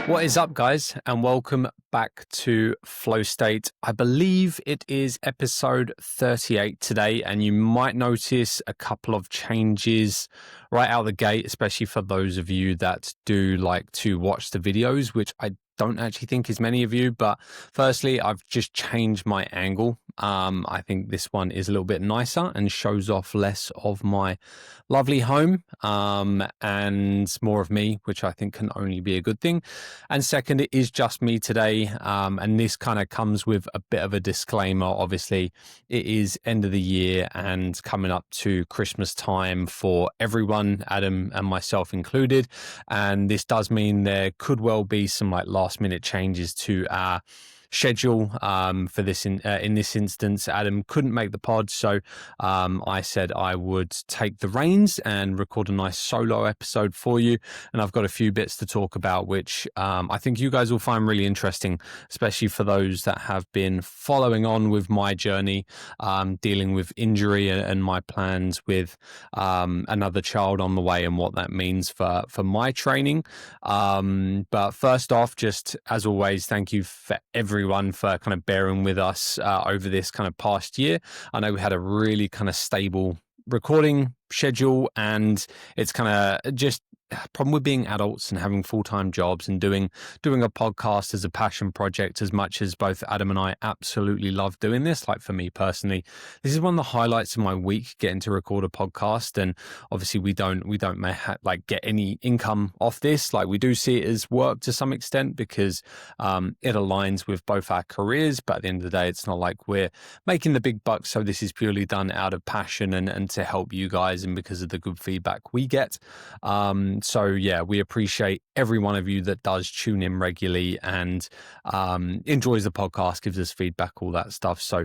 What is up, guys, and welcome back to Flow State. I believe it is episode 38 today, and you might notice a couple of changes right out the gate, especially for those of you that do like to watch the videos, which I don't actually think is many of you. But firstly, I've just changed my angle. I think this one is a little bit nicer and shows off less of my lovely home and more of me, which I think can only be a good thing. And second, it is just me today. And this kind of comes with a bit of a disclaimer. Obviously, it is end of the year and coming up to Christmas time for everyone, Adam and myself included. And this does mean there could well be some like last minute changes to our schedule for this in this instance. Adam couldn't make the pod, so I said I would take the reins and record a nice solo episode for you, and I've got a few bits to talk about which I think you guys will find really interesting, especially for those that have been following on with my journey dealing with injury and my plans with another child on the way and what that means for my training. But first off, just as always, thank you for everyone for kind of bearing with us over this kind of past year. I know we had a really kind of stable recording schedule, and it's kind of just problem with being adults and having full-time jobs and doing a podcast as a passion project. As much as both Adam and I absolutely love doing this, like for me personally, this is one of the highlights of my week, getting to record a podcast. And obviously we don't like get any income off this. Like we do see it as work to some extent because it aligns with both our careers, but at the end of the day, it's not like we're making the big bucks. So this is purely done out of passion and to help you guys and because of the good feedback we get. So yeah, we appreciate every one of you that does tune in regularly and enjoys the podcast, gives us feedback, all that stuff. So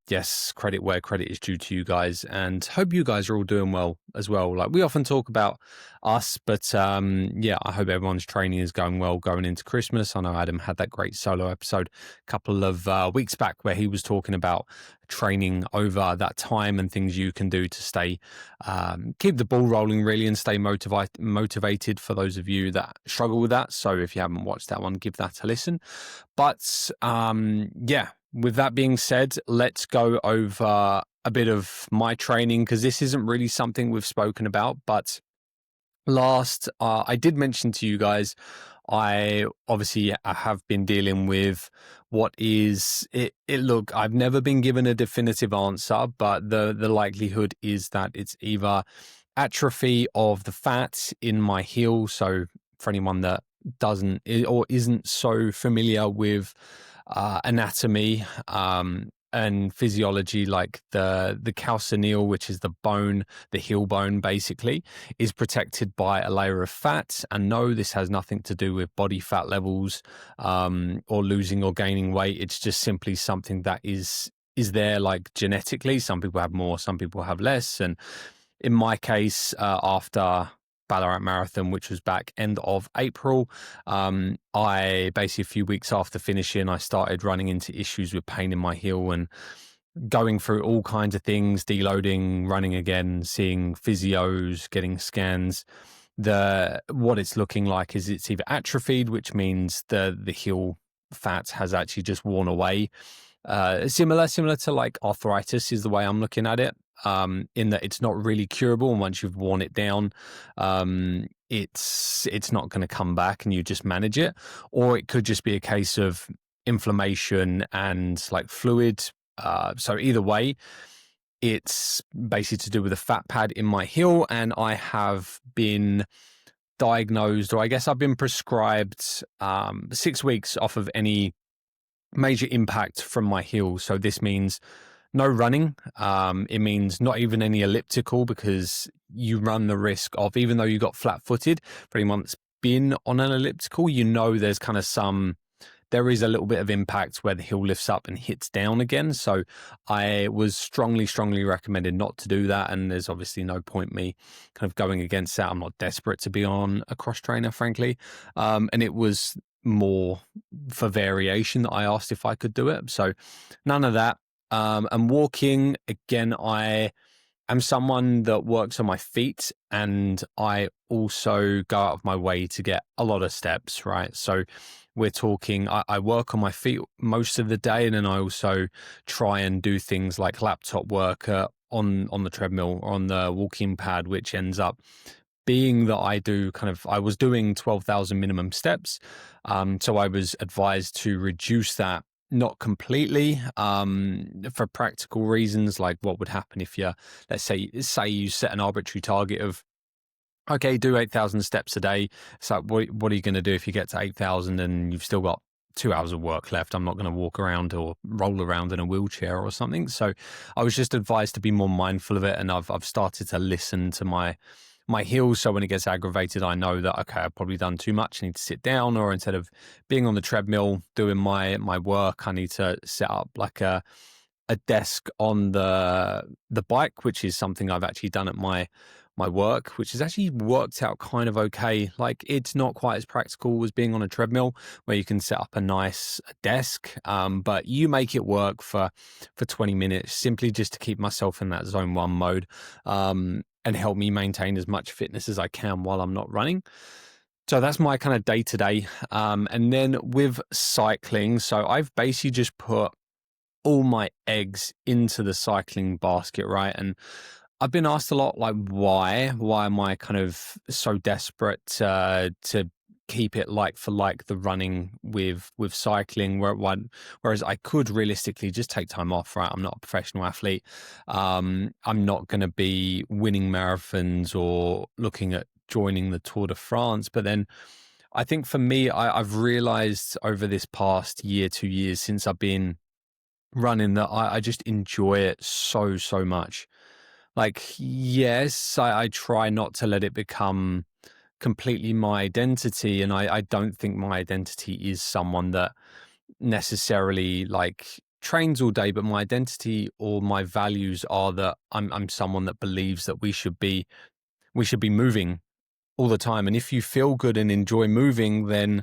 yes, credit where credit is due to you guys, and hope you guys are all doing well as well. Like we often talk about us, but yeah, I hope everyone's training is going well going into Christmas. I know Adam had that great solo episode a couple of weeks back where he was talking about training over that time and things you can do to stay keep the ball rolling really and stay motivated for those of you that struggle with that. So if you haven't watched that one, give that a listen. But yeah, with that being said, let's go over a bit of my training, because this isn't really something we've spoken about. But last, I did mention to you guys, I have been dealing with what is it. Look, I've never been given a definitive answer, but the likelihood is that it's either atrophy of the fat in my heel. So for anyone that doesn't or isn't so familiar with anatomy and physiology, like the calcaneal, which is the bone, the heel bone basically, is protected by a layer of fat. And no, this has nothing to do with body fat levels or losing or gaining weight. It's just simply something that is there like genetically. Some people have more, some people have less. And in my case, after Ballarat Marathon, which was back end of April, I basically a few weeks after finishing, I started running into issues with pain in my heel and going through all kinds of things, deloading, running again, seeing physios, getting scans. What it's looking like is it's either atrophied, which means the heel fat has actually just worn away. Similar to like arthritis is the way I'm looking at it. In that it's not really curable, and once you've worn it down, it's not going to come back, and you just manage it. Or it could just be a case of inflammation and like fluid. So either way, it's basically to do with a fat pad in my heel, and I have been diagnosed, or I guess I've been prescribed 6 weeks off of any major impact from my heel. So this means no running. It means not even any elliptical, because you run the risk of, even though you got flat-footed, for anyone that's been on an elliptical, you know there's kind of there is a little bit of impact where the heel lifts up and hits down again. So I was strongly recommended not to do that. And there's obviously no point me kind of going against that. I'm not desperate to be on a cross trainer, frankly. And it was more for variation that I asked if I could do it. So none of that. And walking, again, I am someone that works on my feet, and I also go out of my way to get a lot of steps, right? So we're talking, I work on my feet most of the day, and then I also try and do things like laptop work on the treadmill or on the walking pad, which ends up being that I was doing 12,000 minimum steps. So I was advised to reduce that, not completely, for practical reasons, like what would happen if let's say you set an arbitrary target of, okay, do 8,000 steps a day. So what are you going to do if you get to 8,000 and you've still got 2 hours of work left? I'm not going to walk around or roll around in a wheelchair or something. So I was just advised to be more mindful of it. And I've started to listen to my heels. So when it gets aggravated, I know that, okay, I've probably done too much. I need to sit down, or instead of being on the treadmill doing my work, I need to set up like a desk on the bike, which is something I've actually done at my work, which has actually worked out kind of okay. Like, it's not quite as practical as being on a treadmill where you can set up a nice desk, but you make it work for 20 minutes simply just to keep myself in that zone 1 mode, and help me maintain as much fitness as I can while I'm not running. So that's my kind of day to day. And then with cycling, so I've basically just put all my eggs into the cycling basket, right? And I've been asked a lot, like, why am I kind of so desperate to keep it like for like the running with cycling, whereas I could realistically just take time off, right? I'm not a professional athlete. I'm not going to be winning marathons or looking at joining the Tour de France. But then I think for me, I've realized over this past year, 2 years since I've been running, that I just enjoy it so much. Like, yes, I try not to let it become completely my identity. And I don't think my identity is someone that necessarily like trains all day, but my identity or my values are that I'm someone that believes that we should be moving all the time. And if you feel good and enjoy moving, then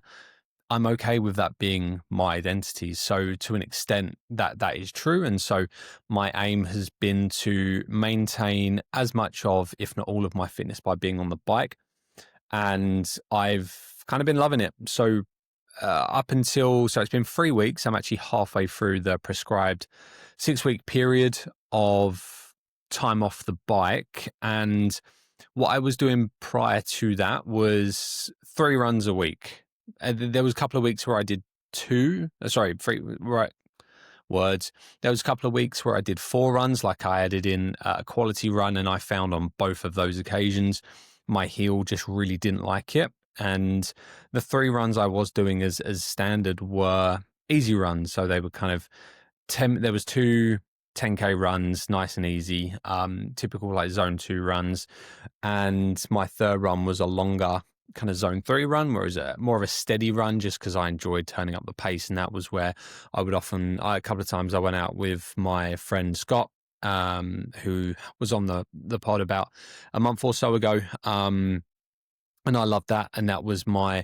I'm okay with that being my identity. So to an extent, that is true. And so my aim has been to maintain as much of, if not all of, my fitness by being on the bike. And I've kind of been loving it. So so it's been 3 weeks. I'm actually halfway through the prescribed 6-week period of time off the bike. And what I was doing prior to that was 3 runs a week. There was a couple of weeks where I did 3, right, words. There was a couple of weeks where I did 4 runs, like I added in a quality run, and I found on both of those occasions, my heel just really didn't like it. And the 3 runs I was doing as standard were easy runs. So they were kind of there was 2 10K runs, nice and easy, typical like zone 2 runs. And my third run was a longer kind of zone 3 run, whereas more of a steady run, just because I enjoyed turning up the pace. And that was where I would a couple of times I went out with my friend Scott, who was on the pod about a month or so ago. And I loved that. And that was my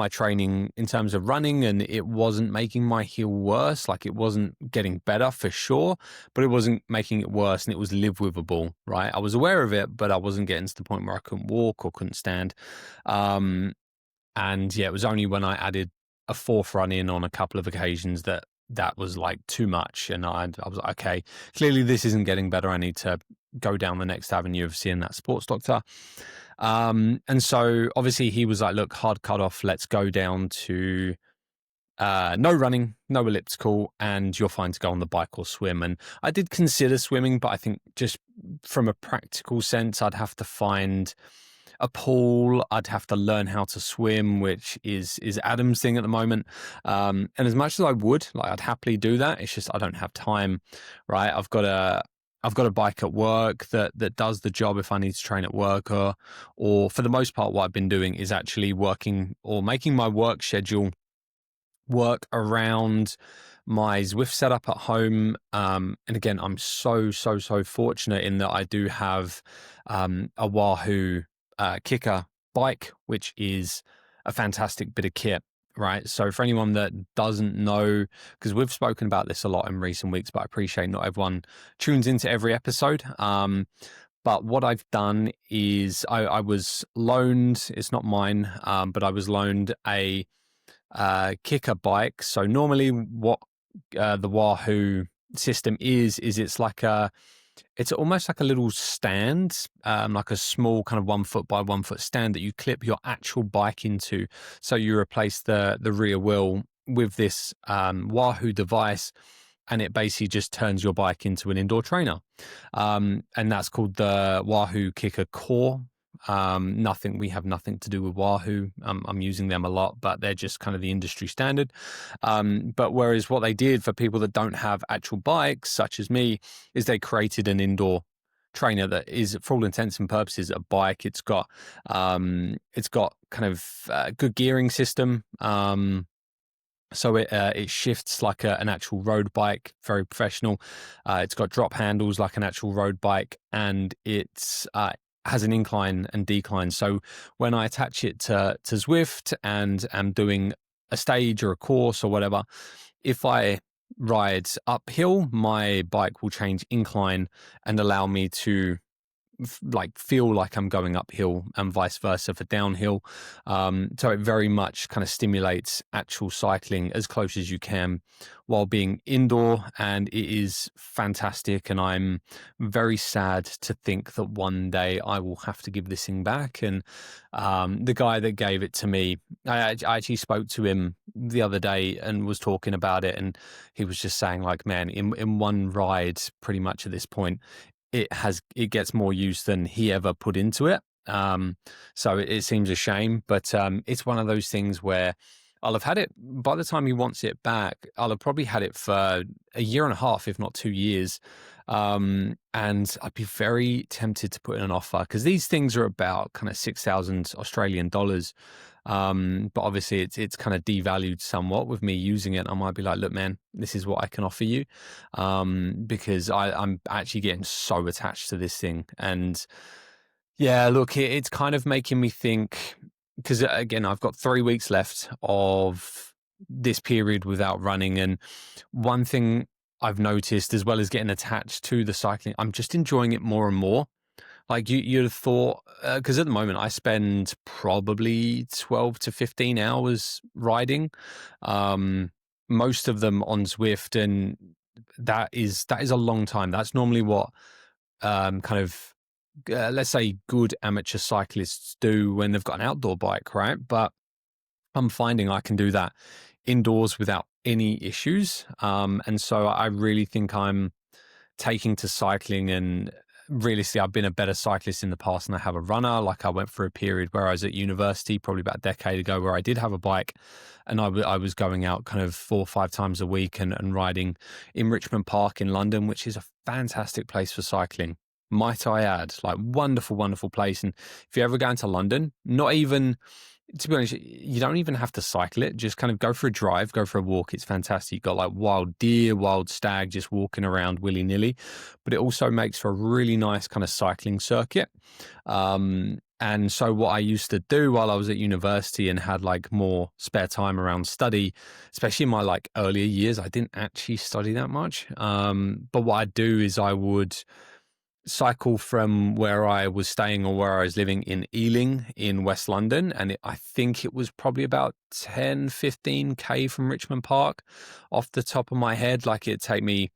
training in terms of running. And it wasn't making my heel worse. Like, it wasn't getting better for sure, but it wasn't making it worse. And it was livable, right? I was aware of it, but I wasn't getting to the point where I couldn't walk or couldn't stand. And yeah, it was only when I added a 4th run in on a couple of occasions that was like too much. And I was like, okay, clearly this isn't getting better. I need to go down the next avenue of seeing that sports doctor. And so obviously he was like, look, hard cut off. Let's go down to no running, no elliptical, and you're fine to go on the bike or swim. And I did consider swimming, but I think just from a practical sense, I'd have to find a pool. I'd have to learn how to swim, which is Adam's thing at the moment. And as much as I would, like, I'd happily do that. It's just I don't have time, right? I've got a bike at work that does the job if I need to train at work, or for the most part, what I've been doing is actually working or making my work schedule work around my Zwift setup at home. And again, I'm so fortunate in that I do have a Wahoo Kicker bike, which is a fantastic bit of kit, right? So for anyone that doesn't know, because we've spoken about this a lot in recent weeks, but I appreciate not everyone tunes into every episode. But what I've done is I was loaned, it's not mine, but I was loaned a kicker bike. So normally what the Wahoo system is it's almost like a little stand, like a small kind of 1 foot by 1 foot stand that you clip your actual bike into. So you replace the rear wheel with this Wahoo device, and it basically just turns your bike into an indoor trainer. And that's called the Wahoo Kicker Core. We have nothing to do with Wahoo. I'm using them a lot, but they're just kind of the industry standard. But whereas what they did for people that don't have actual bikes, such as me, is they created an indoor trainer that is, for all intents and purposes, a bike. It's got kind of good gearing system. So it shifts like an actual road bike, very professional. It's got drop handles like an actual road bike, and it's has an incline and decline. So when I attach it to Zwift and am doing a stage or a course or whatever, if I ride uphill, my bike will change incline and allow me to feel like I'm going uphill, and vice versa for downhill. So it very much kind of stimulates actual cycling as close as you can while being indoor, and it is fantastic. And I'm very sad to think that one day I will have to give this thing back. And the guy that gave it to me, I actually spoke to him the other day and was talking about it, and he was just saying, like, man, in one ride, pretty much at this point, it gets more use than he ever put into it. So it seems a shame, but it's one of those things where I'll have had it by the time he wants it back. I'll have probably had it for a year and a half, if not 2 years. And I'd be very tempted to put in an offer, because these things are about kind of 6,000 Australian dollars. But obviously it's kind of devalued somewhat with me using it. I might be like, look, man, this is what I can offer you. Because I'm actually getting so attached to this thing. And yeah, look, it's kind of making me think, because again, I've got 3 weeks left of this period without running. And one thing I've noticed, as well as getting attached to the cycling, I'm just enjoying it more and more. Like you'd have thought, because at the moment I spend probably 12 to 15 hours riding, most of them on Zwift, and that is a long time. That's normally what kind of let's say good amateur cyclists do when they've got an outdoor bike, right? But I'm finding I can do that indoors without any issues, and so I really think I'm taking to cycling. And realistically, I've been a better cyclist in the past than I have a runner. Like, I went through a period where I was at university, probably about a decade ago, where I did have a bike, and I was going out kind of 4 or 5 times a week and riding in Richmond Park in London, which is a fantastic place for cycling, might I add. Like, wonderful, wonderful place. And if you're ever going to London, not even, to be honest, you don't even have to cycle it. Just kind of go for a drive, go for a walk. It's fantastic. You've got like wild deer, wild stag just walking around willy-nilly. But it also makes for a really nice kind of cycling circuit. And so what I used to do while I was at university and had like more spare time around study, especially in my like earlier years, I didn't actually study that much. But what I'd do is I would cycle from where I was staying or where I was living in Ealing in West London. And I think it was probably about 10, 15K from Richmond Park off the top of my head. Like, it'd take me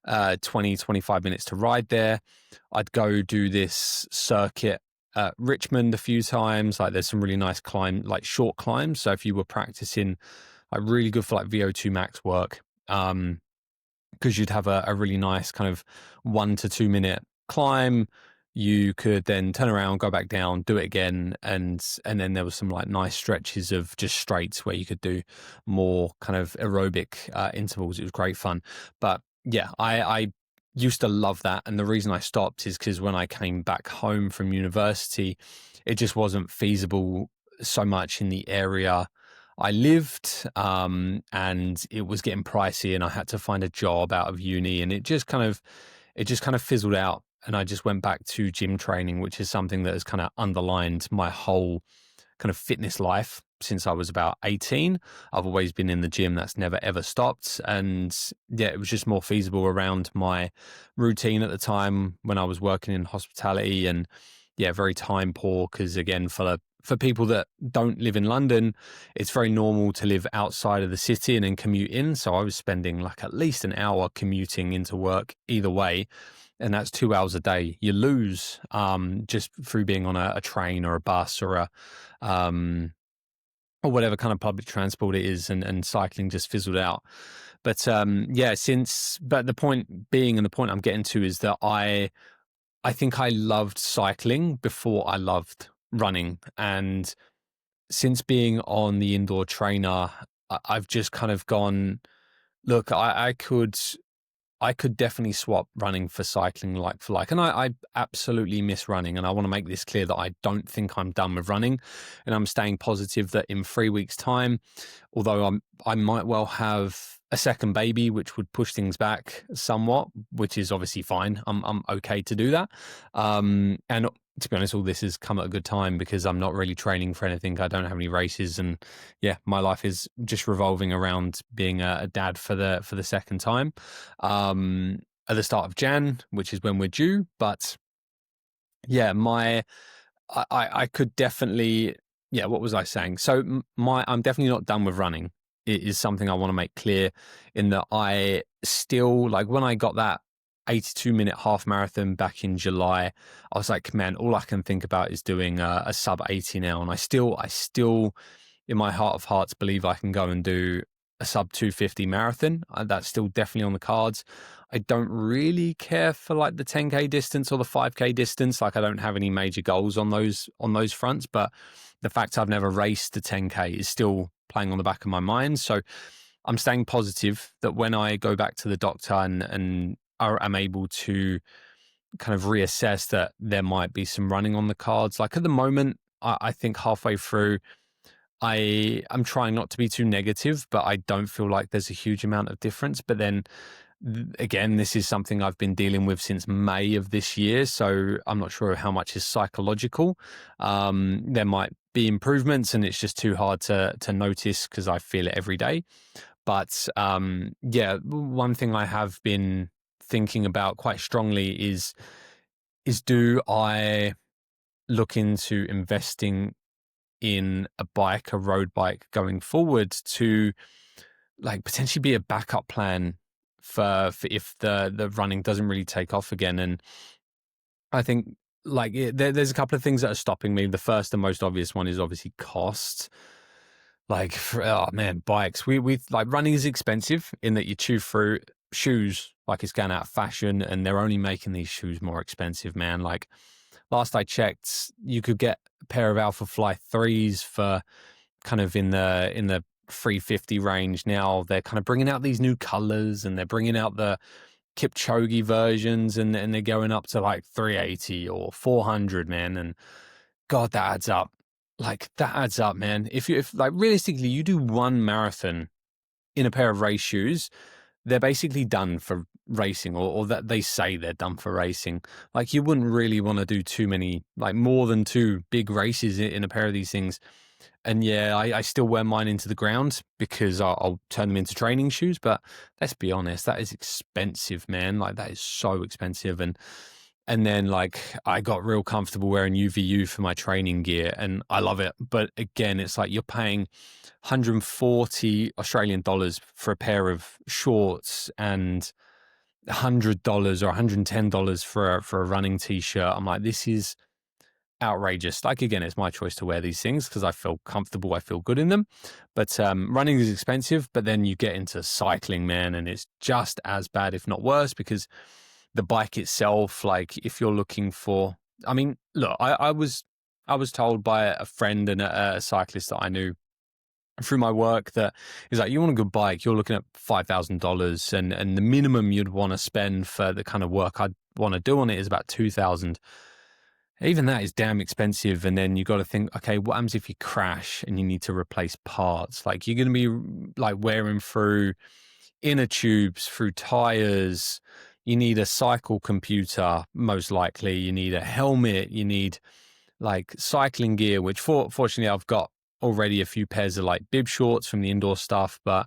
20, 25 minutes to ride there. I'd go do this circuit at Richmond a few times. Like, there's some really nice like short climbs. So if you were practicing, like, really good for like VO2 max work, because you'd have a really nice kind of 1 to 2 minute climb. You could then turn around, go back down, do it again, and then there was some like nice stretches of just straights where you could do more kind of aerobic intervals. It was great fun. But yeah, I used to love that, and the reason I stopped is because when I came back home from university, it just wasn't feasible so much in the area I lived, and it was getting pricey, and I had to find a job out of uni, and it just kind of fizzled out. And I just went back to gym training, which is something that has kind of underlined my whole kind of fitness life since I was about 18. I've always been in the gym. That's never, ever stopped. And yeah, it was just more feasible around my routine at the time when I was working in hospitality, and yeah, very time poor because, again, for people that don't live in London, it's very normal to live outside of the city and then commute in. So I was spending like at least an hour commuting into work either way. And that's 2 hours a day you lose just through being on a train or a bus or whatever kind of public transport it is, and cycling just fizzled out. But but the point being, and the point I'm getting to, is that I think I loved cycling before I loved running. And since being on the indoor trainer, I've just kind of gone, look, I could definitely swap running for cycling like for like. And I absolutely miss running. And I want to make this clear that I don't think I'm done with running. And I'm staying positive that in 3 weeks' time, although I might well have a second baby, which would push things back somewhat, which is obviously fine. I'm okay to do that. And to be honest, all this has come at a good time because I'm not really training for anything. I don't have any races, and yeah, my life is just revolving around being a dad for the second time at the start of Jan, which is when we're due. But yeah, I could definitely, yeah, what was I saying? So I'm definitely not done with running. It is something I want to make clear, in that I still, like, when I got that 82-minute half marathon back in July, I was like, man, all I can think about is doing a sub 80 now. And I still in my heart of hearts believe I can go and do a sub 250 marathon. That's still definitely on the cards. I don't really care for like the 10K distance or the 5K distance. Like, I don't have any major goals on those fronts, but the fact I've never raced the 10K is still playing on the back of my mind. So I'm staying positive that when I go back to the doctor and I'm able to kind of reassess, that there might be some running on the cards. Like, at the moment, I think halfway through, I'm trying not to be too negative, but I don't feel like there's a huge amount of difference. But then again, this is something I've been dealing with since May of this year, so I'm not sure how much is psychological. There might be improvements, and it's just too hard to notice because I feel it every day. But yeah, one thing I have been thinking about quite strongly is do I look into investing in a road bike going forward, to like potentially be a backup plan for if the running doesn't really take off again. And I think, like, there's a couple of things that are stopping me. The first and most obvious one is obviously cost. Like, oh man, bikes. We like, running is expensive in that you chew through shoes like it's going out of fashion, and they're only making these shoes more expensive, man. Like, last I checked, you could get a pair of Alpha Fly 3s for kind of in the 350 range. Now they're kind of bringing out these new colors, and they're bringing out the Kipchoge versions, and they're going up to like 380 or 400, man. And God, that adds up. Like, that adds up, man. If like, realistically, you do one marathon in a pair of race shoes, they're basically done for racing, or that they say they're done for racing. Like, you wouldn't really want to do too many, like more than 2 big races in a pair of these things. And yeah, I still wear mine into the ground because I'll turn them into training shoes. But let's be honest, that is expensive, man. Like, that is so expensive. And then, like, I got real comfortable wearing UVU for my training gear, and I love it. But again, it's like you're paying 140 Australian dollars for a pair of shorts, and $100 or $110 for a running t-shirt. I'm like, this is outrageous. Like, again, it's my choice to wear these things because I feel comfortable, I feel good in them. But running is expensive. But then you get into cycling, man, and it's just as bad, if not worse, because the bike itself, like, if you're looking for, I mean, look, I was told by a friend and a cyclist that I knew through my work that is like, you want a good bike, you're looking at $5,000, and the minimum you'd want to spend for the kind of work I'd want to do on it is about 2,000. Even that is damn expensive. And then you got to think, okay, what happens if you crash and you need to replace parts? Like, you're going to be like wearing through inner tubes, through tires. You need a cycle computer, most likely. You need a helmet. You need like cycling gear, which fortunately I've got already a few pairs of like bib shorts from the indoor stuff, but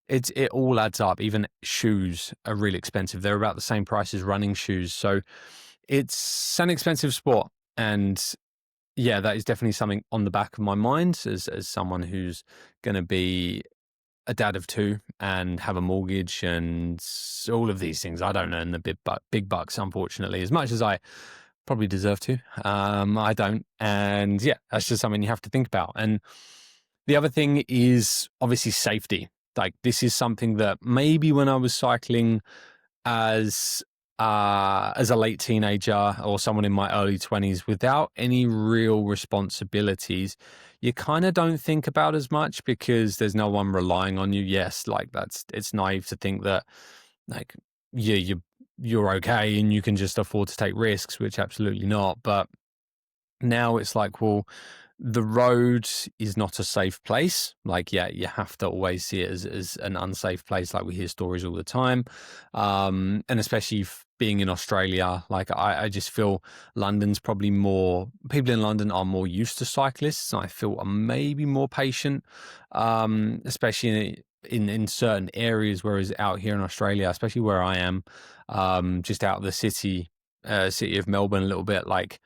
it all adds up. Even shoes are really expensive. They're about the same price as running shoes. So it's an expensive sport. And yeah, that is definitely something on the back of my mind as someone who's going to be a dad of two and have a mortgage and all of these things. I don't earn the big bucks, unfortunately, as much as I probably deserve to. I don't. And yeah, that's just something you have to think about. And the other thing is obviously safety. Like this is something that maybe when I was cycling as a late teenager or someone in my early 20s without any real responsibilities, you kind of don't think about as much because there's no one relying on you. Yes, like it's naive to think that like yeah, you're okay and you can just afford to take risks, which absolutely not. But now it's like, well, the road is not a safe place. Like, yeah, you have to always see it as an unsafe place. Like we hear stories all the time. And especially being in Australia, like I just feel London's probably more, people in London are more used to cyclists. I feel are maybe more patient, especially in certain areas, whereas out here in Australia, especially where I am, just out of the city of Melbourne a little bit, like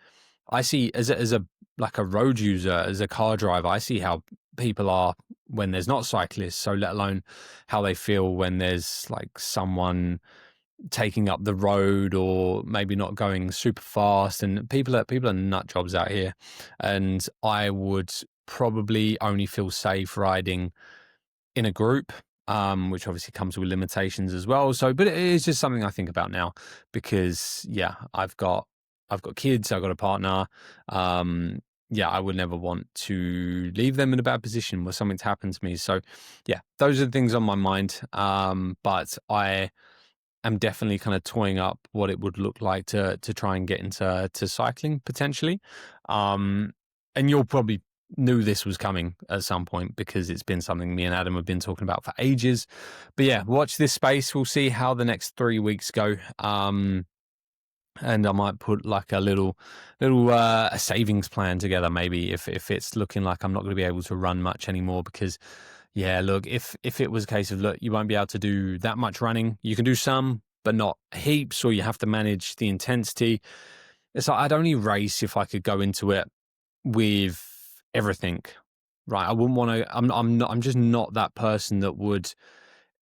I see as a like a road user, as a car driver, I see how people are when there's not cyclists. So let alone how they feel when there's like someone taking up the road or maybe not going super fast. And people are nut jobs out here. And I would probably only feel safe riding in a group, which obviously comes with limitations as well. So, but it is just something I think about now because, yeah, I've got kids, I've got a partner. Yeah, I would never want to leave them in a bad position where something's happened to me. So, yeah, those are the things on my mind. But I am definitely kind of toying up what it would look like to try and get into cycling potentially. And you'll probably knew this was coming at some point because it's been something me and Adam have been talking about for ages. But yeah, watch this space. We'll see how the next 3 weeks go. And I might put like a little a savings plan together maybe if it's looking like I'm not going to be able to run much anymore because yeah, look, if it was a case of look, you won't be able to do that much running. You can do some, but not heaps, or you have to manage the intensity. It's like I'd only race if I could go into it with everything. Right. I wouldn't want to I'm just not that person that would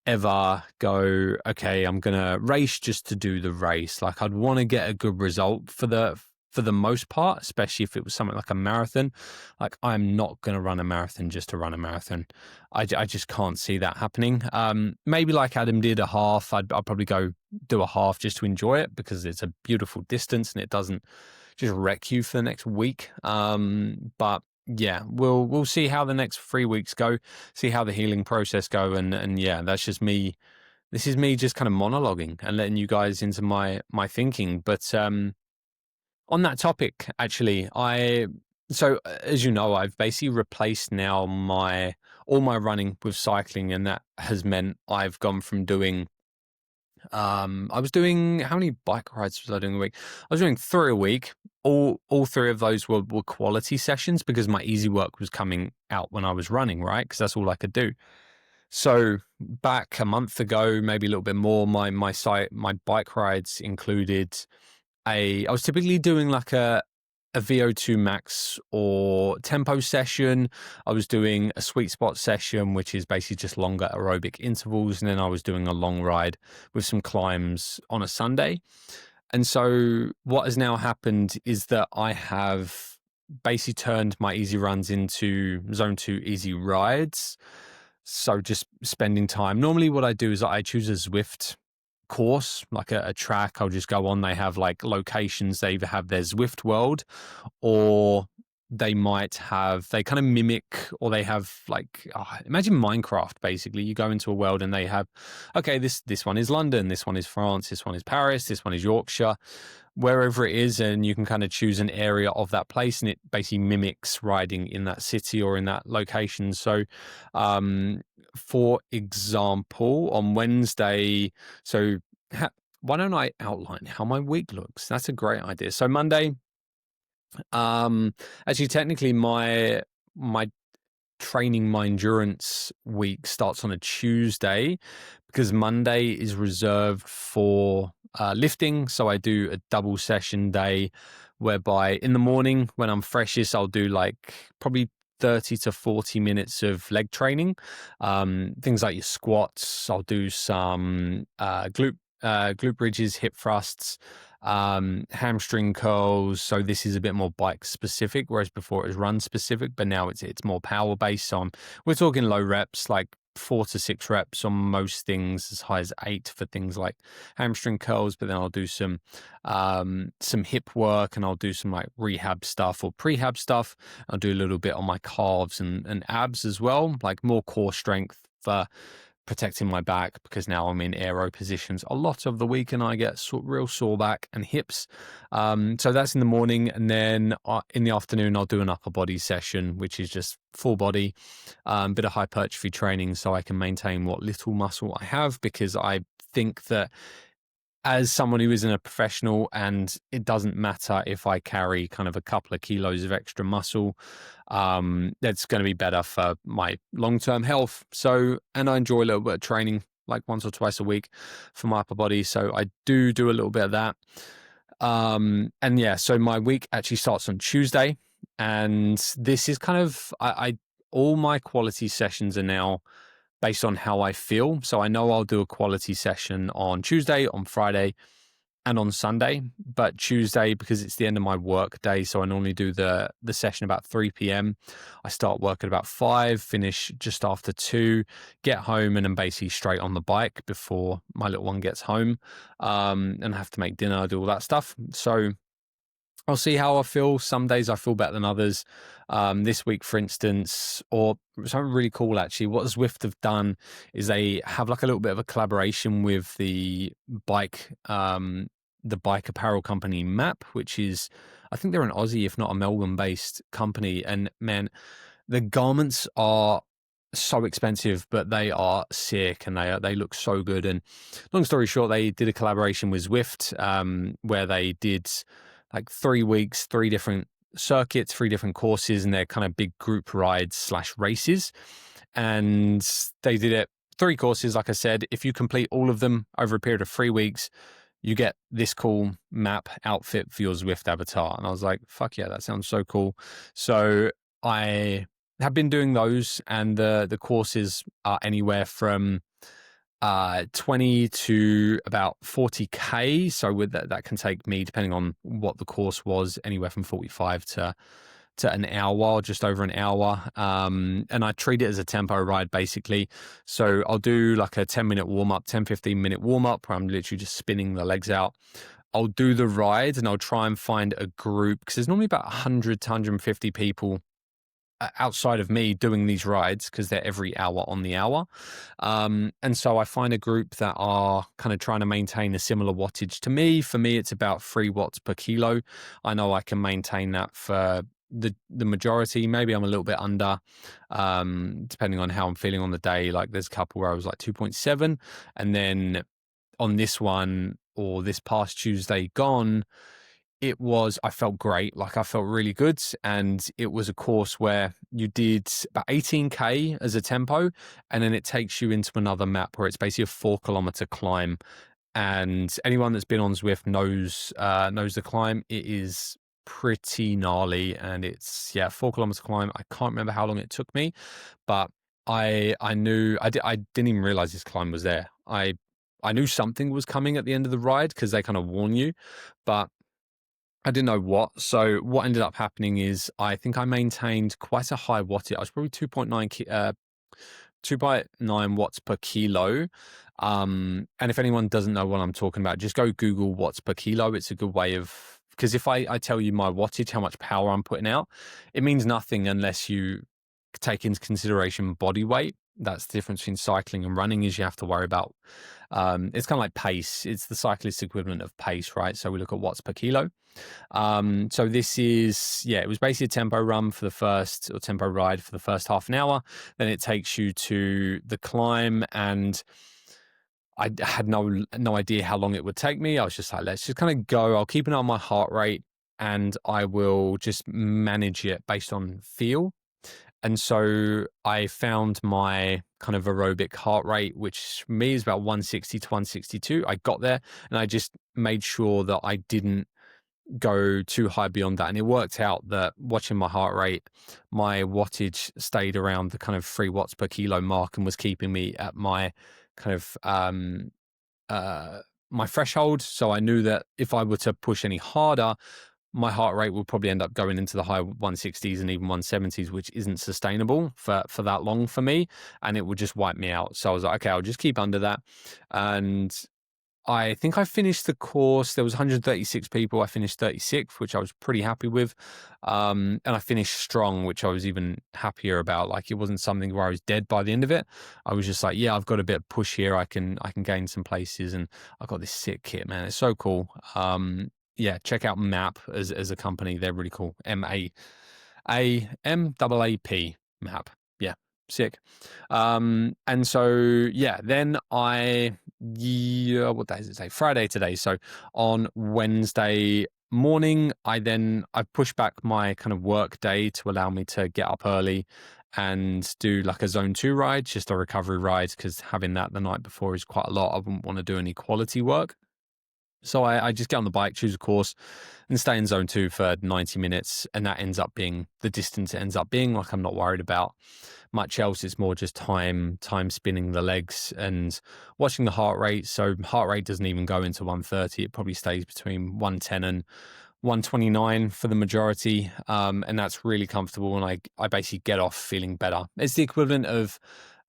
ever go, okay, I'm gonna race just to do the race. Like I'd want to get a good result for the most part, especially if it was something like a marathon. Like I'm not gonna run a marathon just to run a marathon. I just can't see that happening. Maybe like Adam did a half. I'd probably go do a half just to enjoy it because it's a beautiful distance and it doesn't just wreck you for the next week. But yeah, we'll see how the next 3 weeks go, see how the healing process go, and yeah, that's just me. This is me just kind of monologuing and letting you guys into my thinking. But on that topic, actually, so as you know, I've basically replaced now all my running with cycling, and that has meant I've gone from doing. I was doing, how many bike rides was I doing a week? I was doing 3 a week. All three of those were quality sessions because my easy work was coming out when I was running, right? Because that's all I could do. So back a month ago, maybe a little bit more, my bike rides included I was typically doing like a VO2 max or tempo session. I was doing a sweet spot session, which is basically just longer aerobic intervals. And then I was doing a long ride with some climbs on a Sunday. And so what has now happened is that I have basically turned my easy runs into zone 2 easy rides. So just spending time. Normally what I do is I choose a Zwift course, like a track. I'll just go on. They have like locations. They either have their Zwift world or they kind of mimic, or they have like, imagine Minecraft basically. You go into a world and they have, okay, this one is London, this one is France, this one is Paris, this one is Yorkshire, wherever it is, and you can kind of choose an area of that place and it basically mimics riding in that city or in that location. So for example, on Wednesday, so why don't I outline how my week looks? That's a great idea. So Monday, Actually, technically, my training, my endurance week starts on a Tuesday because Monday is reserved for lifting. So I do a double session day whereby in the morning when I'm freshest, I'll do like probably 30 to 40 minutes of leg training. Things like your squats. I'll do some glute bridges, hip thrusts, hamstring curls. So this is a bit more bike specific, whereas before it was run specific, but now it's more power based. So we're talking low reps, like 4 to 6 reps on most things, as high as 8 for things like hamstring curls. But then I'll do some hip work, and I'll do some like rehab stuff or prehab stuff. I'll do a little bit on my calves and abs as well, like more core strength for protecting my back, because now I'm in aero positions a lot of the week and I get real sore back and hips. So that's in the morning, and then in the afternoon I'll do an upper body session, which is just full body, bit of hypertrophy training so I can maintain what little muscle I have, because I think that as someone who isn't a professional, and it doesn't matter if I carry kind of a couple of kilos of extra muscle, that's going to be better for my long-term health. So, and I enjoy a little bit of training, like once or twice a week for my upper body. So I do a little bit of that. And yeah, so my week actually starts on Tuesday, and this is kind of, I all my quality sessions are now based on how I feel. So I know I'll do a quality session on Tuesday, on Friday, and on Sunday. But Tuesday, because it's the end of my work day, so I normally do the session about 3 p.m. I start work at about 5, finish just after 2, get home, and I'm basically straight on the bike before my little one gets home, and have to make dinner, do all that stuff. So I'll see how I feel. Some days I feel better than others. This week, for instance, or something really cool actually, what Zwift have done is they have like a little bit of a collaboration with the bike apparel company MAP, which is, I think they're an Aussie, if not a Melbourne-based company. And man, the garments are so expensive, but they are sick, and they look so good. And long story short, they did a collaboration with Zwift, where they did like 3 weeks, 3 different circuits, 3 different courses, and they're kind of big group rides / races. And they did it 3 courses. Like I said, if you complete all of them over a period of 3 weeks, you get this cool map outfit for your Zwift avatar. And I was like, fuck yeah, that sounds so cool. So I have been doing those, and the courses are anywhere from 20 to about 40k. So with that can take me, depending on what the course was, anywhere from 45 to an hour, just over an hour. And I treat it as a tempo ride basically. So I'll do like a 10-minute warm up, 10-15-minute warm up where I'm literally just spinning the legs out. I'll do the ride, and I'll try and find a group, because there's normally about 100 to 150 people outside of me doing these rides, because they're every hour on the hour. And so I find a group that are kind of trying to maintain a similar wattage to me. For me, it's about 3 watts per kilo. I know I can maintain that for the majority. Maybe I'm a little bit under, depending on how I'm feeling on the day. Like there's a couple where I was like 2.7, and then on this one, or this past Tuesday gone, I felt great. Like I felt really good. And it was a course where you did about 18k as a tempo, and then it takes you into another map where it's basically a 4-kilometer climb. And anyone that's been on Zwift knows the climb. It is pretty gnarly, and it's 4-kilometer climb. I can't remember how long it took me, but I didn't even realize this climb was there. I knew something was coming at the end of the ride, because they kind of warn you, but I didn't know what. So what ended up happening is I think I maintained quite a high wattage. I was probably 2.9 watts per kilo. And if anyone doesn't know what I'm talking about, just go Google watts per kilo. It's a good way of, because if I tell you my wattage, how much power I'm putting out, it means nothing unless you take into consideration body weight. That's the difference between cycling and running, is you have to worry about, it's kind of like pace. It's the cyclist equivalent of pace, right? So we look at watts per kilo. So this is, it was basically a tempo run for the first, or tempo ride for the first half an hour. Then it takes you to the climb, and I had no idea how long it would take me. I was just like, let's just kind of go. I'll keep an eye on my heart rate. and I will just manage it based on feel. And so I found my kind of aerobic heart rate, which for me is about 160 to 162. I got there, and I just made sure that I didn't go too high beyond that. And it worked out that watching my heart rate, my wattage stayed around the kind of 3 watts per kilo mark and was keeping me at my kind of my threshold. So I knew that if I were to push any harder, my heart rate will probably end up going into the high 160s and even 170s, which isn't sustainable for that long for me, and it would just wipe me out. So I was like, okay, I'll just keep under that. And I think I finished the course. There was 136 people. I finished 36th, which I was pretty happy with. And I finished strong, which I was even happier about. Like, it wasn't something where I was dead by the end of it. I was just like, yeah, I've got a bit of push here. I can gain some places, and I got this sick kit, man. It's so cool. Yeah, check out MAP as a company. They're really cool. MAP MAP. Yeah, sick. And so yeah, then what day does it say? Friday today. So on Wednesday morning, I pushed back my kind of work day to allow me to get up early and do like a zone 2 ride, just a recovery ride, because having that the night before is quite a lot. I wouldn't want to do any quality work. So I just get on the bike, choose a course, and stay in zone 2 for 90 minutes. And that ends up being the distance it ends up being. Like, I'm not worried about much else. It's more just time spinning the legs and watching the heart rate. So heart rate doesn't even go into 130. It probably stays between 110 and 129 for the majority. And that's really comfortable. And I basically get off feeling better. It's the equivalent of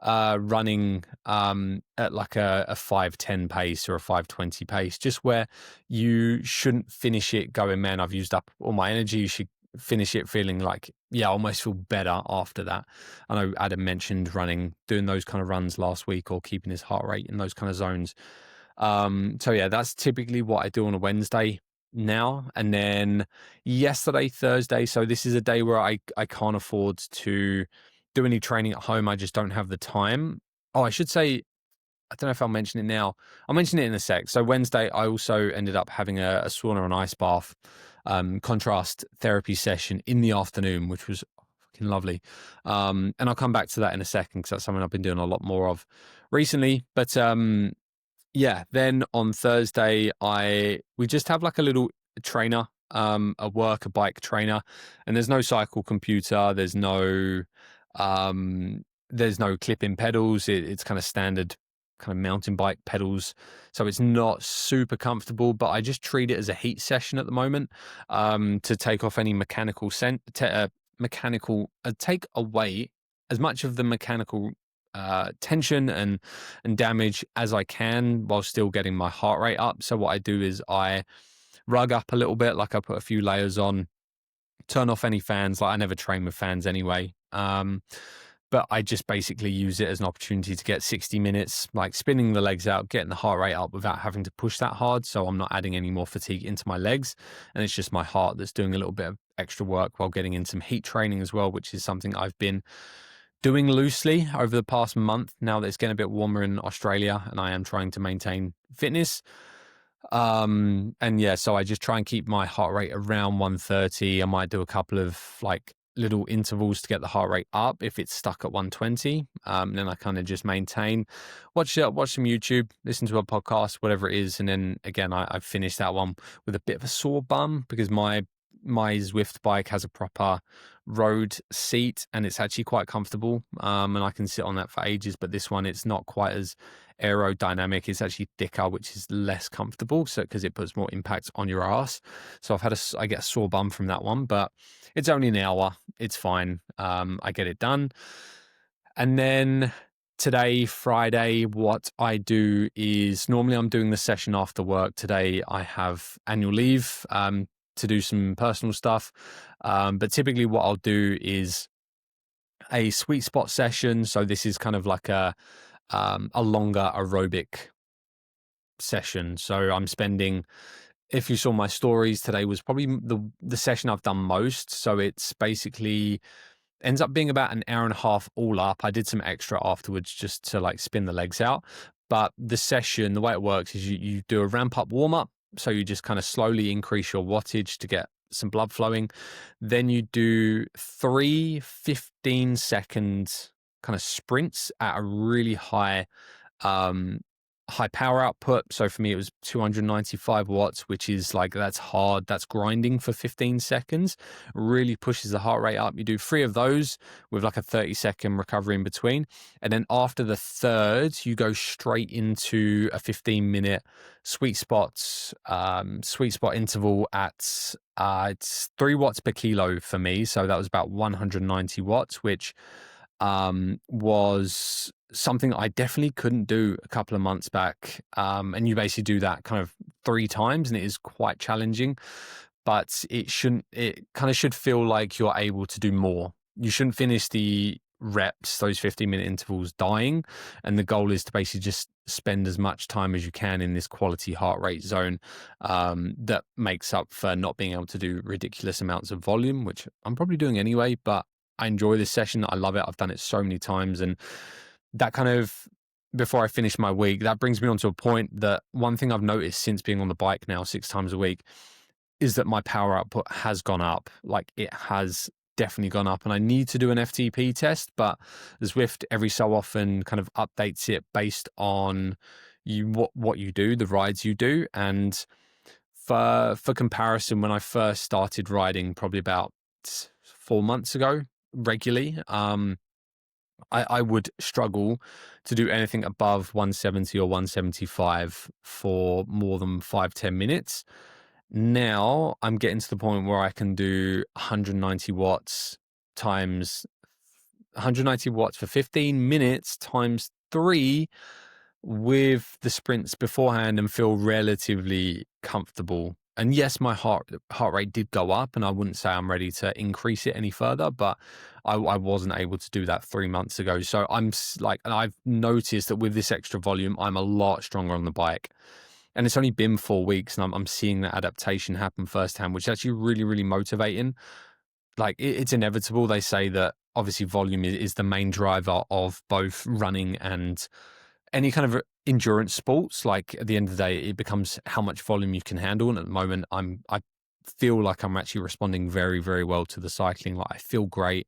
running at like a 5:10 pace or a 5:20 pace, just where you shouldn't finish it going, man, I've used up all my energy. You should finish it feeling like, yeah, I almost feel better after that. I know Adam mentioned doing those kind of runs last week, or keeping his heart rate in those kind of zones. So yeah, that's typically what I do on a Wednesday now. And then yesterday, Thursday, so this is a day where I can't afford to do any training at home. I just don't have the time. Oh, I should say, I don't know if I'll mention it now. I'll mention it in a sec. So Wednesday, I also ended up having a sauna and ice bath contrast therapy session in the afternoon, which was fucking lovely. And I'll come back to that in a second, because that's something I've been doing a lot more of recently. But yeah, then on Thursday, we just have like a little trainer, a bike trainer, and there's no cycle computer. There's no clip-in pedals. It's kind of standard kind of mountain bike pedals. So it's not super comfortable, but I just treat it as a heat session at the moment, to take off any take away as much of the mechanical tension and damage as I can, while still getting my heart rate up. So what I do is I rug up a little bit, like I put a few layers on, turn off any fans. Like, I never train with fans anyway. But I just basically use it as an opportunity to get 60 minutes, like spinning the legs out, getting the heart rate up without having to push that hard. So I'm not adding any more fatigue into my legs. And it's just my heart that's doing a little bit of extra work, while getting in some heat training as well, which is something I've been doing loosely over the past month, now that it's getting a bit warmer in Australia and I am trying to maintain fitness. And yeah, so I just try and keep my heart rate around 130. I might do a couple of like little intervals to get the heart rate up if it's stuck at 120. Then I kind of just maintain, watch some YouTube, listen to a podcast, whatever it is. And then again, I finished that one with a bit of a sore bum, because my Zwift bike has a proper road seat and it's actually quite comfortable, and I can sit on that for ages. But this one, it's not quite as aerodynamic. It's actually thicker, which is less comfortable, so because it puts more impact on your ass. So I get a sore bum from that one, but it's only an hour, it's fine. I get it done. And then today, Friday, what I do is, normally I'm doing the session after work. Today I have annual leave to do some personal stuff. But typically what I'll do is a sweet spot session. So this is kind of like a longer aerobic session. So I'm spending, if you saw my stories, today was probably the session I've done most. So it's basically ends up being about an hour and a half all up. I did some extra afterwards just to like spin the legs out. But the session, the way it works is you do a ramp up warm up. So you just kind of slowly increase your wattage to get some blood flowing. Then you do 3 15-second kind of sprints at a really high power output. So for me, it was 295 watts, which is like, that's hard. That's grinding for 15 seconds, really pushes the heart rate up. You do 3 of those with like a 30-second recovery in between. And then after the third, you go straight into a 15-minute sweet spot interval at, it's 3 watts per kilo for me. So that was about 190 watts, which was something I definitely couldn't do a couple of months back. And you basically do that kind of 3 times, and it is quite challenging, but it kind of should feel like you're able to do more. You shouldn't finish the reps, those 15-minute intervals, dying. And the goal is to basically just spend as much time as you can in this quality heart rate zone that makes up for not being able to do ridiculous amounts of volume, which I'm probably doing anyway, but I enjoy this session. I love it. I've done it so many times. And that kind of, before I finish my week, that brings me on to a point that one thing I've noticed since being on the bike now 6 times a week is that my power output has gone up. Like, it has definitely gone up, and I need to do an FTP test, but Zwift every so often kind of updates it based on what you do, the rides you do. And for comparison, when I first started riding probably about 4 months ago regularly, I would struggle to do anything above 170 or 175 for more than 5-10 minutes. Now I'm getting to the point where I can do 190 watts times 190 watts for 15 minutes times 3 with the sprints beforehand and feel relatively comfortable. And yes, my heart rate did go up, and I wouldn't say I'm ready to increase it any further, but I wasn't able to do that 3 months ago. So and I've noticed that with this extra volume, I'm a lot stronger on the bike. And it's only been 4 weeks, and I'm seeing that adaptation happen firsthand, which is actually really, really motivating. Like, it's inevitable. They say that obviously volume is the main driver of both running and any kind of endurance sports. Like, at the end of the day, it becomes how much volume you can handle. And at the moment, I feel like I'm actually responding very, very well to the cycling. Like, I feel great.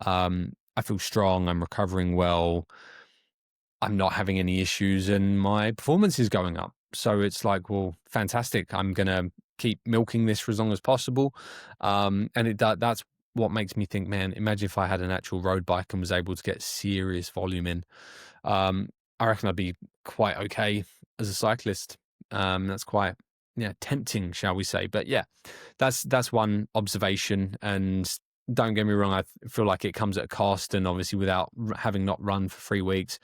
I feel strong. I'm recovering well. I'm not having any issues, and my performance is going up. So it's like, well, fantastic. I'm going to keep milking this for as long as possible. And that's what makes me think, man, imagine if I had an actual road bike and was able to get serious volume in. I reckon I'd be quite okay as a cyclist. That's quite, tempting, shall we say. But yeah, that's one observation. And don't get me wrong, I feel like it comes at a cost. And obviously, without having not run for 3 weeks,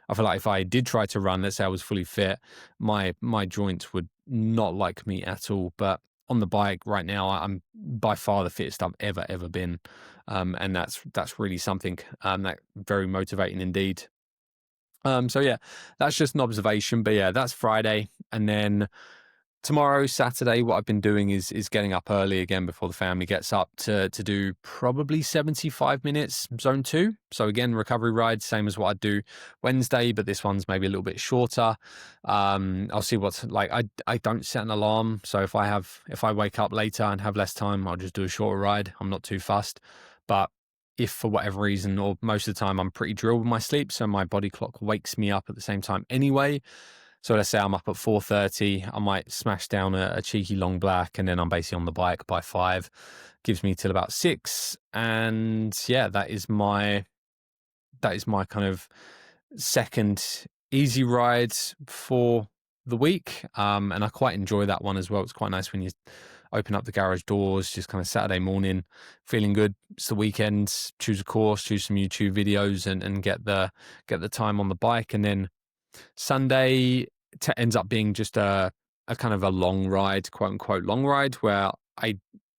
I feel like if I did try to run, let's say I was fully fit, my joints would not like me at all. But on the bike right now, I'm by far the fittest I've ever been. And that's really something that very motivating indeed. So yeah, that's just an observation. But yeah, that's Friday. And then tomorrow, Saturday, what I've been doing is getting up early again before the family gets up to do probably 75 minutes zone 2. So again, recovery ride, same as what I do Wednesday, but this one's maybe a little bit shorter. I'll see what's like. I don't set an alarm. So if I wake up later and have less time, I'll just do a shorter ride. I'm not too fussed. But if for whatever reason, or most of the time, I'm pretty drilled with my sleep, so my body clock wakes me up at the same time anyway. So let's say I'm up at 4:30, I might smash down a cheeky long black, and then I'm basically on the bike by 5. Gives me till about 6. And yeah, that is my kind of second easy ride for the week. And I quite enjoy that one as well. It's quite nice when you open up the garage doors, just kind of Saturday morning, feeling good. It's the weekend, choose a course, choose some YouTube videos, and get the time on the bike. And then Sunday ends up being just a kind of a long ride, quote unquote long ride, where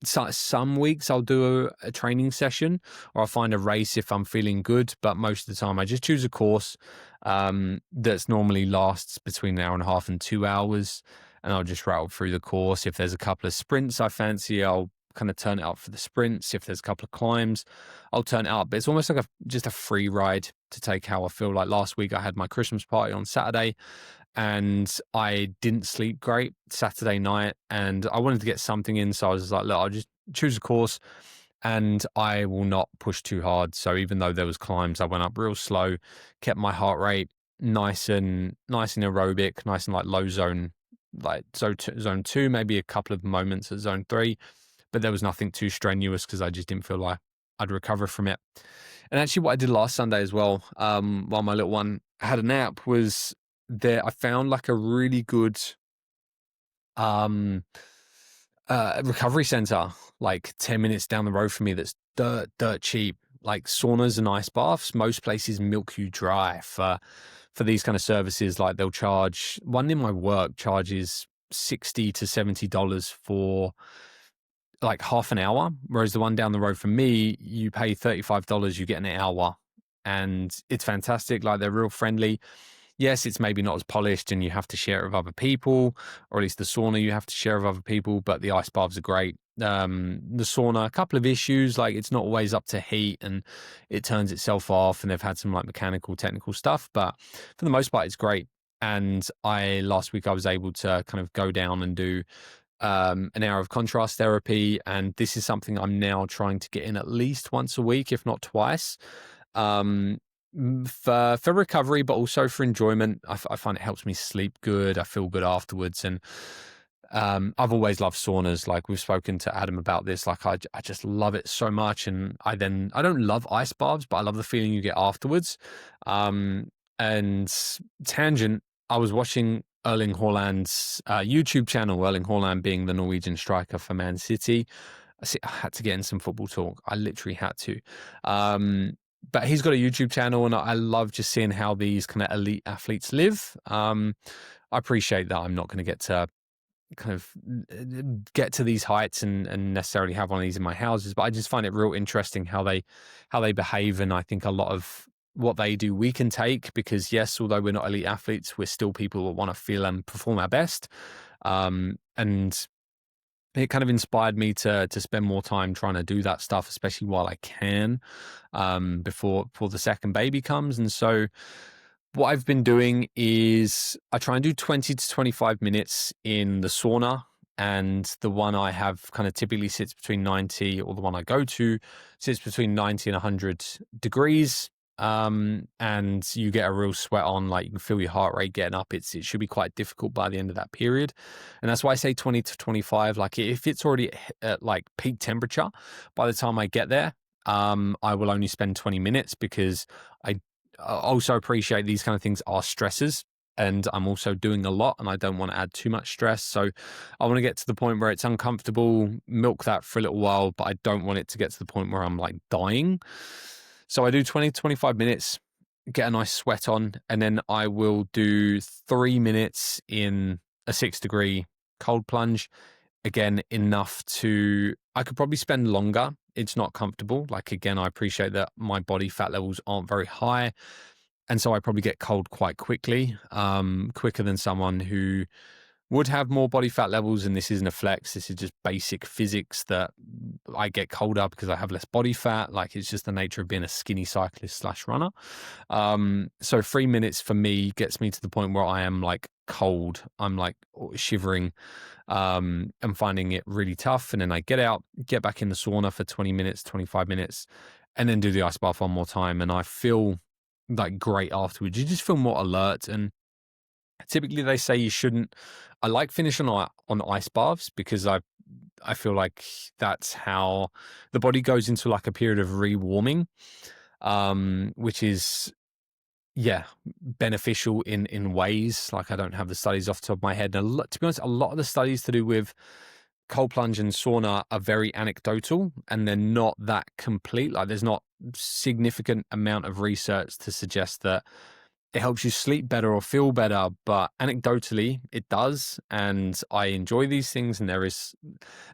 some weeks I'll do a training session, or I'll find a race if I'm feeling good. But most of the time I just choose a course that's normally lasts between an hour and a half and 2 hours, and I'll just rattle through the course. If there's a couple of sprints I fancy, I'll kind of turn it up for the sprints. If there's a couple of climbs, I'll turn it up. But it's almost like just a free ride to take how I feel. Like last week I had my Christmas party on Saturday, and I didn't sleep great Saturday night, and I wanted to get something in. So I was like, look, I'll just choose a course and I will not push too hard. So even though there was climbs, I went up real slow, kept my heart rate nice and aerobic, nice and like low zone, like zone 2, maybe a couple of moments at zone 3, but there was nothing too strenuous because I just didn't feel like I'd recover from it. And actually what I did last Sunday as well, while my little one had a nap, was there I found like a really good um recovery center like 10 minutes down the road from me that's dirt cheap, like saunas and ice baths. Most places milk you dry for these kind of services. Like they'll charge, one in my work charges $60 to $70 for like half an hour, whereas the one down the road from me, you pay $35, you get an hour, and it's fantastic. Like they're real friendly. Yes, it's maybe not as polished and you have to share it with other people, or at least the sauna you have to share with other people, but the ice baths are great. The sauna, a couple of issues, like it's not always up to heat and it turns itself off, and they've had some like mechanical, technical stuff, but for the most part, it's great. And last week I was able to kind of go down and do an hour of contrast therapy. And this is something I'm now trying to get in at least once a week, if not twice. For recovery, but also for enjoyment. I find it helps me sleep good. I feel good afterwards. And I've always loved saunas. Like we've spoken to Adam about this. Like I just love it so much. And I don't love ice baths, but I love the feeling you get afterwards. And tangent, I was watching Erling Haaland's YouTube channel, Erling Haaland being the Norwegian striker for Man City. I had to get in some football talk. I literally had to. But he's got a YouTube channel, and I love just seeing how these kind of elite athletes live. I appreciate that I'm not going to get to kind of get to these heights and necessarily have one of these in my houses, but I just find it real interesting how they behave. And I think a lot of what they do we can take, because yes, although we're not elite athletes, we're still people that want to feel and perform our best. And it kind of inspired me to spend more time trying to do that stuff, especially while I can, before the second baby comes. And so what I've been doing is I try and do 20 to 25 minutes in the sauna, and the one I have kind of typically sits between 90, or the one I go to sits between 90 and 100 degrees. And you get a real sweat on, like you can feel your heart rate getting up. It should be quite difficult by the end of that period. And that's why I say 20 to 25. Like if it's already at like peak temperature, by the time I get there, I will only spend 20 minutes, because I also appreciate these kind of things are stressors, and I'm also doing a lot and I don't want to add too much stress. So I want to get to the point where it's uncomfortable, milk that for a little while, but I don't want it to get to the point where I'm like dying. So I do 20 to 25 minutes, get a nice sweat on, and then I will do 3 minutes in a 6-degree cold plunge. Again, enough to, I could probably spend longer. It's not comfortable. Like, again, I appreciate that my body fat levels aren't very high. And so I probably get cold quite quickly, quicker than someone who would have more body fat levels. And this isn't a flex. This is just basic physics, that I get colder because I have less body fat. Like it's just the nature of being a skinny cyclist / runner. So 3 minutes for me gets me to the point where I am like cold. I'm like shivering, and finding it really tough. And then I get out, get back in the sauna for 20 minutes, 25 minutes, and then do the ice bath one more time. And I feel like great afterwards. You just feel more alert. And typically they say you shouldn't. I like finishing on ice baths, because I feel like that's how the body goes into like a period of rewarming, which is beneficial in ways. Like I don't have the studies off the top of my head. And to be honest, a lot of the studies to do with cold plunge and sauna are very anecdotal, and they're not that complete. Like there's not significant amount of research to suggest that it helps you sleep better or feel better, but anecdotally it does. And I enjoy these things, and there is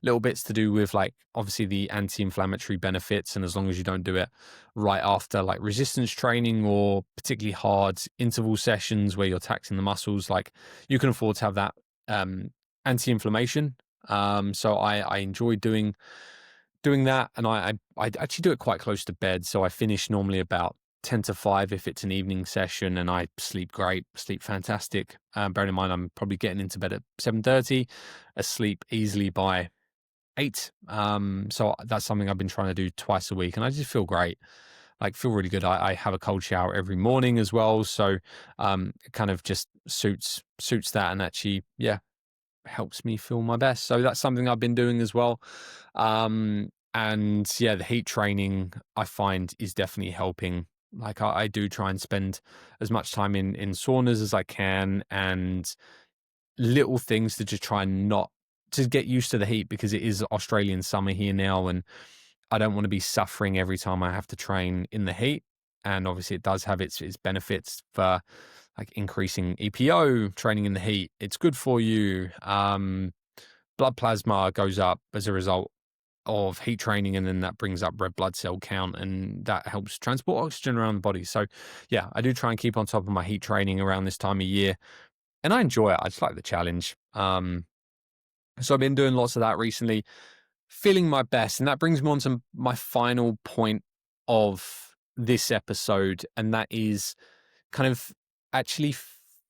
little bits to do with like obviously the anti-inflammatory benefits. And as long as you don't do it right after like resistance training or particularly hard interval sessions where you're taxing the muscles, like you can afford to have that anti-inflammation. So I enjoy doing that, and I actually do it quite close to bed. So I finish normally about 10 to 5 if it's an evening session, and I sleep great, sleep fantastic. Bearing in mind, I'm probably getting into bed at 7:30, asleep easily by 8. So that's something I've been trying to do twice a week, and I just feel great. Like, feel really good. I have a cold shower every morning as well. So it kind of just suits that, and actually, yeah, helps me feel my best. So that's something I've been doing as well. And yeah, the heat training I find is definitely helping. Like, I do try and spend as much time in saunas as I can, and little things to just try and not to get used to the heat, because it is Australian summer here now, and I don't want to be suffering every time I have to train in the heat. And obviously it does have its benefits for like increasing EPO. Training in the heat, it's good for you. Blood plasma goes up as a result of heat training, and then that brings up red blood cell count, and that helps transport oxygen around the body. So yeah, I do try and keep on top of my heat training around this time of year, and I enjoy it. I just like the challenge. So I've been doing lots of that recently, feeling my best. And that brings me on to my final point of this episode, and that is kind of actually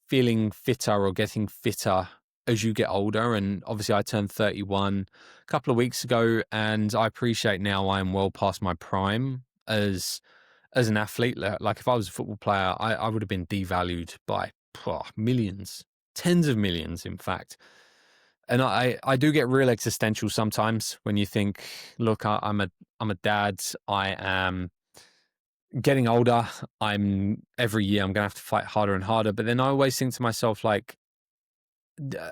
feeling fitter or getting fitter as you get older. And obviously I turned 31 a couple of weeks ago, and I appreciate now I am well past my prime as an athlete. Like, if I was a football player, I would have been devalued by millions, tens of millions, in fact. And I do get real existential sometimes when you think, look, I'm a dad. I am getting older. Every year I'm going to have to fight harder and harder. But then I always think to myself, like,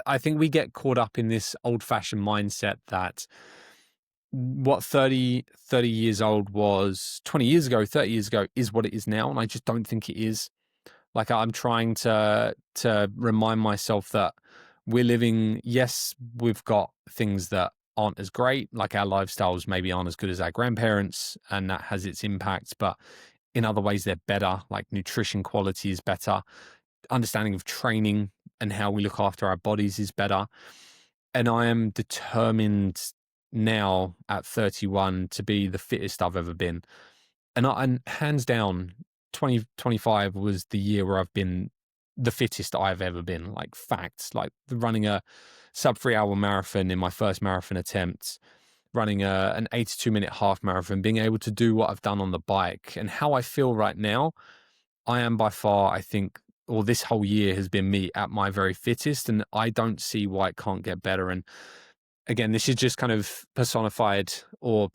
I think we get caught up in this old fashioned mindset that what 30 years old was 20 years ago, 30 years ago is what it is now. And I just don't think it is. Like, I'm trying to remind myself that we're living, yes, we've got things that aren't as great, like our lifestyles maybe aren't as good as our grandparents, and that has its impacts, but in other ways they're better. Like, nutrition quality is better, understanding of training and how we look after our bodies is better. And I am determined now at 31 to be the fittest I've ever been. And hands down, 2025 was the year where I've been the fittest I've ever been. Like, facts, like running a sub 3 hour marathon in my first marathon attempt, running an 82-minute half marathon, being able to do what I've done on the bike, and how I feel right now. I am by far, I think, or this whole year has been me at my very fittest, and I don't see why it can't get better. And again, this is just kind of personified, or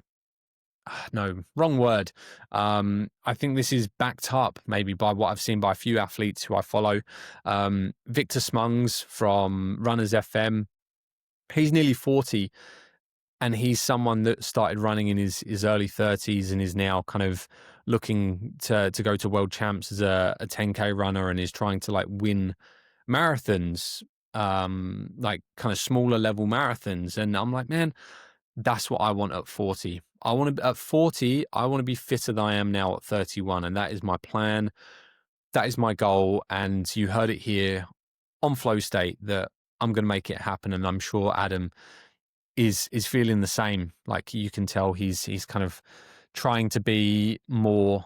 no, wrong word. I think this is backed up maybe by what I've seen by a few athletes who I follow. Victor Smungs from Runners FM, he's nearly 40, and he's someone that started running in his early 30s and is now kind of looking to go to world champs as a 10K runner, and is trying to like win marathons, like kind of smaller level marathons. And I'm like, man, that's what I want at 40. At 40, I want to be fitter than I am now at 31. And that is my plan. That is my goal. And you heard it here on Flow State that I'm going to make it happen. And I'm sure Adam is feeling the same. Like, you can tell he's kind of trying to be more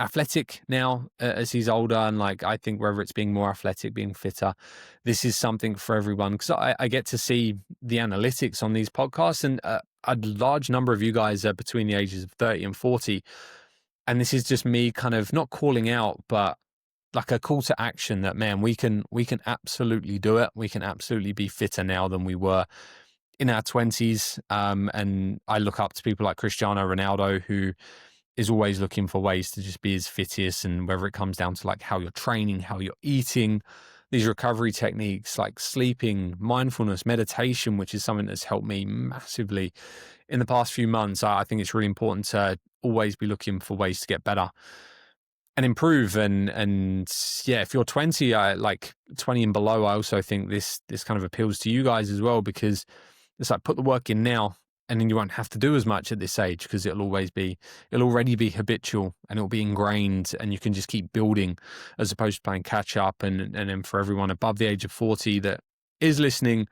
athletic now as he's older. And like, I think whether it's being more athletic, being fitter, this is something for everyone, because I get to see the analytics on these podcasts, and a large number of you guys are between the ages of 30 and 40. And this is just me kind of not calling out, but like a call to action that, man, we can absolutely do it. We can absolutely be fitter now than we were in our 20s. And I look up to people like Cristiano Ronaldo, who is always looking for ways to just be his fittest. And whether it comes down to like how you're training, how you're eating, these recovery techniques like sleeping, mindfulness, meditation, which is something that's helped me massively in the past few months. I think it's really important to always be looking for ways to get better and improve. And yeah, if you're 20, like 20 and below, I also think this kind of appeals to you guys as well, because it's like, put the work in now, and then you won't have to do as much at this age, because it'll already be habitual, and it'll be ingrained, and you can just keep building as opposed to playing catch up. And then for everyone above the age of 40 that is listening,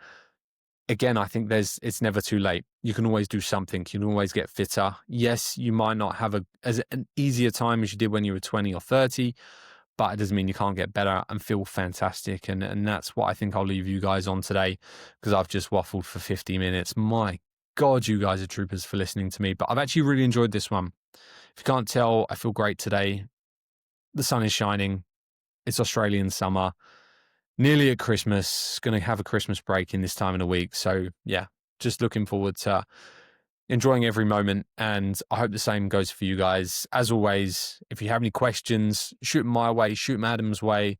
again, I think it's never too late. You can always do something. You can always get fitter. Yes, you might not have an easier time as you did when you were 20 or 30, but it doesn't mean you can't get better and feel fantastic. And that's what I think I'll leave you guys on today, because I've just waffled for 50 minutes. My God, you guys are troopers for listening to me, but I've actually really enjoyed this one. If you can't tell, I feel great today. The sun is shining. It's Australian summer. Nearly at Christmas, going to have a Christmas break in this time of the week. So yeah, just looking forward to enjoying every moment. And I hope the same goes for you guys. As always, if you have any questions, shoot them my way, shoot them Adam's way.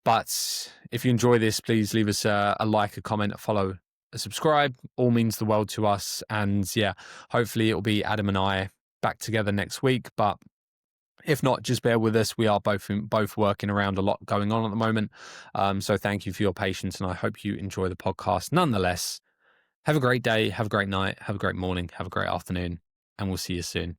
But if you enjoy this, please leave us a like, a comment, a follow, a subscribe. All means the world to us. And yeah, hopefully it'll be Adam and I back together next week. But if not, just bear with us. We are both working around a lot going on at the moment. So thank you for your patience, and I hope you enjoy the podcast. Nonetheless, have a great day, have a great night, have a great morning, have a great afternoon, and we'll see you soon.